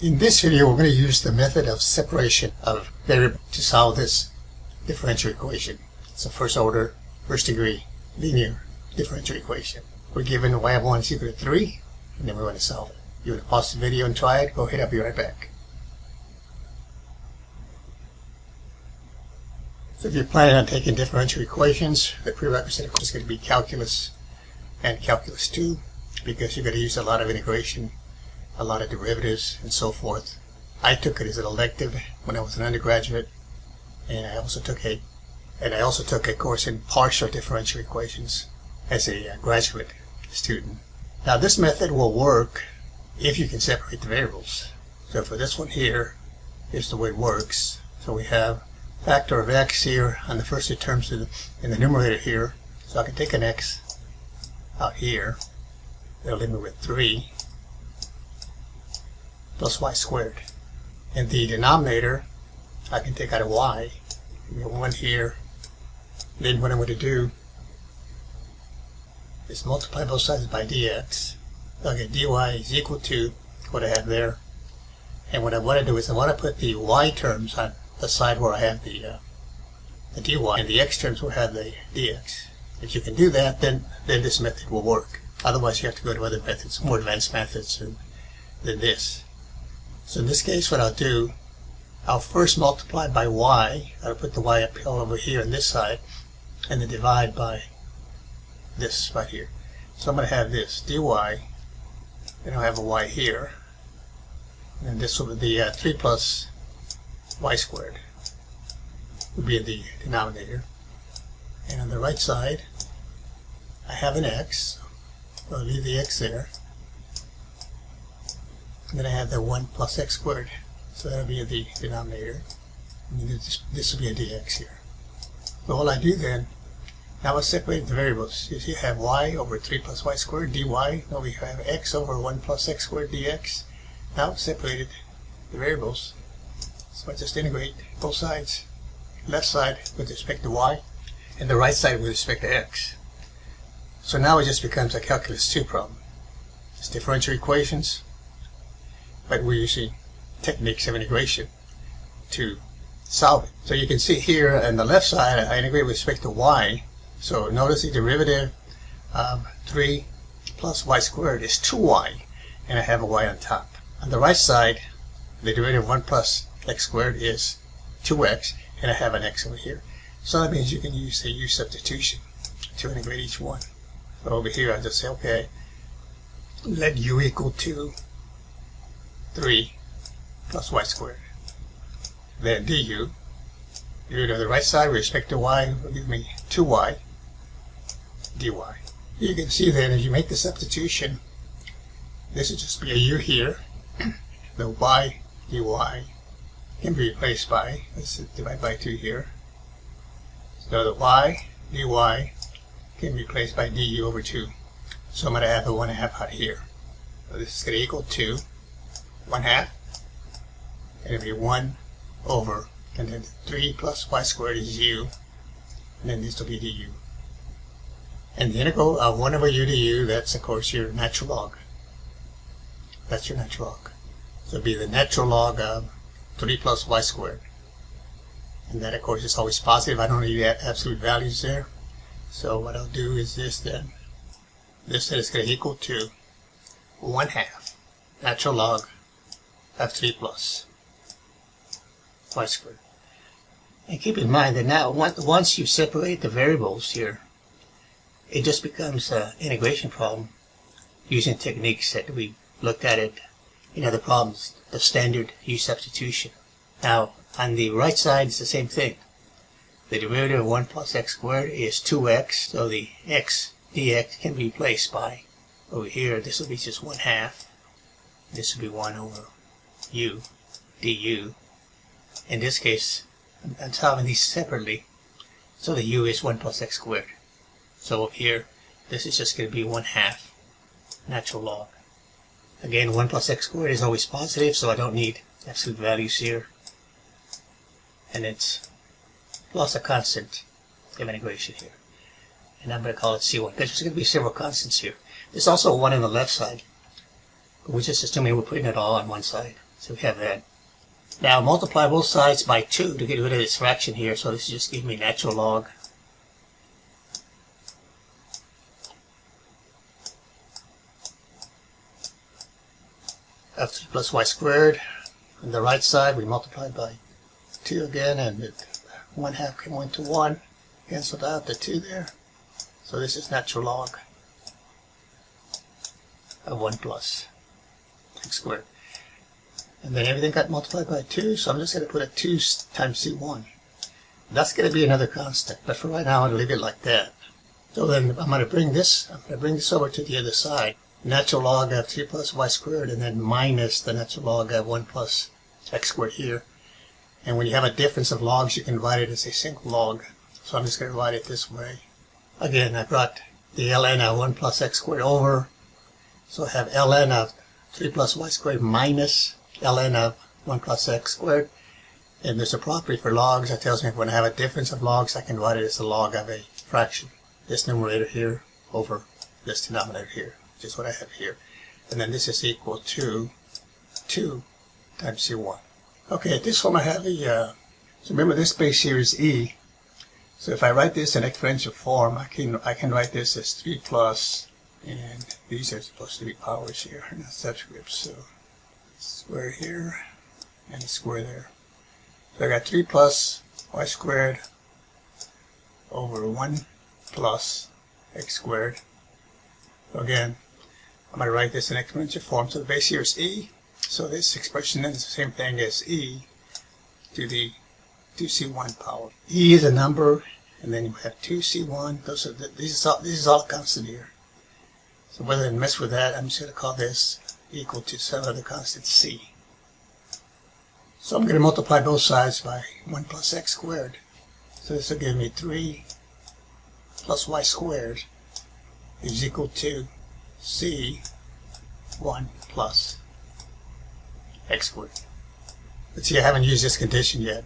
In this video, we're going to use the method of separation of variables to solve this differential equation. It's a first order, first degree, linear differential equation. We're given y of 1 is equal to 3, and then we want to solve it. You want to pause the video and try it? Go ahead, I'll be right back. So if you're planning on taking differential equations, the prerequisite of course is going to be calculus and calculus 2, because you're going to use a lot of integration, a lot of derivatives, and so forth. I took it as an elective when I was an undergraduate, and I also took a course in partial differential equations as a graduate student. Now this method will work if you can separate the variables. So for this one here, here's the way it works. So we have factor of x here on the first two terms in the numerator here. So I can take an x out here. That'll leave me with 3 plus y squared. In the denominator, I can take out a y. We have 1 here. Then what I'm going to do is multiply both sides by dx. So I get dy is equal to what I have there. And what I want to do is I want to put the y terms on the side where I have the dy, and the x terms where I have the dx. If you can do that, then this method will work. Otherwise, you have to go to other methods, more advanced methods than this. So in this case, what I'll do, I'll first multiply by y. I'll put the y uphill over here on this side, and then divide by this right here. So I'm going to have this dy, then I'll have a y here, and this will be the 3 plus y squared would be in the denominator. And on the right side, I have an x, so I'll leave the x there. And then I have the 1 plus x squared, so that'll be in the denominator. And then this will be a dx here. So all I do then, now I separate the variables. You see I have y over 3 plus y squared dy. Now we have x over 1 plus x squared dx. Now I've separated the variables. So I just integrate both sides. Left side with respect to y, and the right side with respect to x. So now it just becomes a calculus 2 problem. It's differential equations, but we're using techniques of integration to solve it. So you can see here on the left side, I integrate with respect to y. So notice the derivative of 3 plus y squared is 2y, and I have a y on top. On the right side, the derivative of 1 plus x squared is 2x, and I have an x over here. So that means you can use the u substitution to integrate each one. So over here, I'll just say, okay, let u equal to 3 plus y squared. Then du, derivative of the right side with respect to y will give me 2y dy. You can see then, as you make the substitution, this will just be a u here. The y dy can be replaced by, let's divide by 2 here. So the y dy can be replaced by du over 2. So I'm going to have the 1/2 out here. So this is going to equal to 1/2. It'll be 1 over, and then 3 plus y squared is u, and then this will be du. And the integral of 1 over u du, that's of course your natural log. That's your natural log. So it'll be the natural log of 3 plus y squared. And that of course is always positive. I don't need absolute values there. So what I'll do is this then. This is going to equal to 1/2 natural log of 3 plus y squared. And keep in mind that now once you separate the variables here, it just becomes an integration problem using techniques that we looked at it in other problems, the standard u substitution. Now on the right side it's the same thing. The derivative of 1 plus x squared is 2x, so the x dx can be replaced by, over here this will be just 1/2. This will be 1 over u du. In this case, I'm solving these separately, so the u is 1 plus x squared. So over here, this is just going to be 1/2 natural log. Again, 1 plus x squared is always positive, so I don't need absolute values here. And it's plus a constant of integration here. And I'm going to call it C1, because there's going to be several constants here. There's also one on the left side, but we're just assuming we're putting it all on one side. So we have that. Now multiply both sides by 2 to get rid of this fraction here. So this just gives me natural log of 3 plus y squared. On the right side we multiply by 2 again, and 1/2 came into 1, canceled out the 2 there. So this is natural log of 1 plus x squared. And then everything got multiplied by 2, so I'm just going to put a 2 times c1. That's going to be another constant, but for right now I'm going to leave it like that. So then I'm going to bring this over to the other side. Natural log of 3 plus y squared, and then minus the natural log of 1 plus x squared here. And when you have a difference of logs, you can write it as a single log. So I'm just going to write it this way. Again, I brought the ln of 1 plus x squared over. So I have ln of 3 plus y squared minus ln of 1 plus x squared. And there's a property for logs that tells me when I have a difference of logs, I can write it as a log of a fraction. This numerator here over this denominator here, which is what I have here. And then this is equal to 2 times c1. Okay, at this form I have a, so remember this base here is e. So if I write this in exponential form, I can write this as 3 plus, and these are supposed to be powers here, not subscripts. So square here and a square there. So I got 3 plus y squared over 1 plus x squared. So again, I'm going to write this in exponential form. So the base here is e. So this expression then is the same thing as e to the 2c1 power. E is a number, and then you have 2c1. This is all constant here. So rather than mess with that, I'm just going to call this equal to some other constant c. So I'm going to multiply both sides by 1 plus x squared. So this will give me 3 plus y squared is equal to c1 plus x squared. But see, I haven't used this condition yet.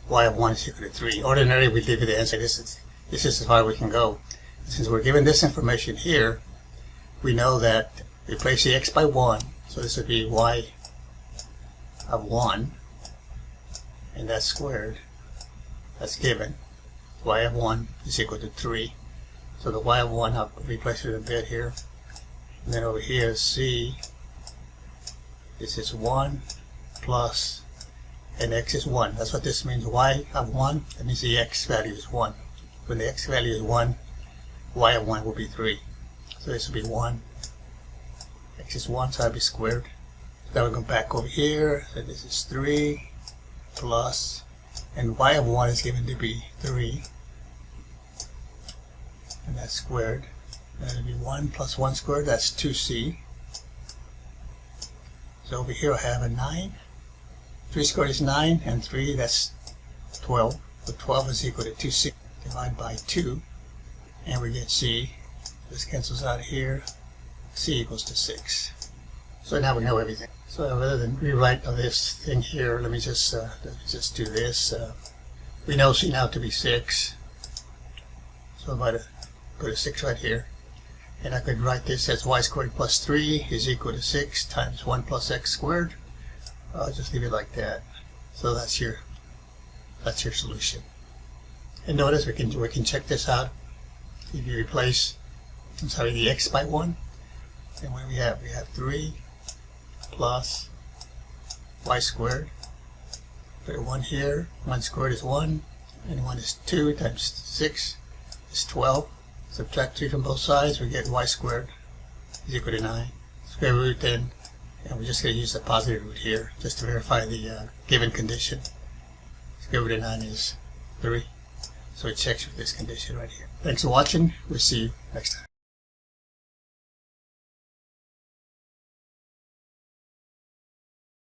Y of 1 is equal to 3. Ordinarily, we leave it the answer. This is as far as we can go. Since we're given this information here, we know that replace the x by 1. So this would be y of 1, and that's squared. That's given. Y of 1 is equal to 3. So the y of 1, I'll replace it a bit here. And then over here, c, this is 1 plus, and x is 1. That's what this means. Y of 1, that means the x value is 1. When the x value is 1, y of 1 will be 3. So this will be 1. X is 1, so that'll be squared. Then we go back over here. So this is 3 plus, and y of 1 is given to be 3. And that's squared. Then it'll be 1 plus 1 squared, that's 2c. So over here I have a 9. 3 squared is 9, and 3, that's 12. So 12 is equal to 2c. Divide by 2, and we get c. This cancels out here. C equals to 6. So now we know everything. So rather than rewrite this thing here, let me just do this. We know c now to be 6. So I'm going to put a 6 right here. And I could write this as y squared plus 3 is equal to 6 times 1 plus x squared. I'll just leave it like that. So that's your solution. And notice we can check this out. If you replace, the x by 1, and what do we have? We have 3 plus y squared. Put a 1 here. 1 squared is 1, and 1 is 2 times 6 is 12. Subtract 3 from both sides, we get y squared is equal to 9. Square root then, and we're just going to use the positive root here just to verify the given condition. Square root of 9 is 3. So it checks with this condition right here. Thanks for watching. We'll see you next time.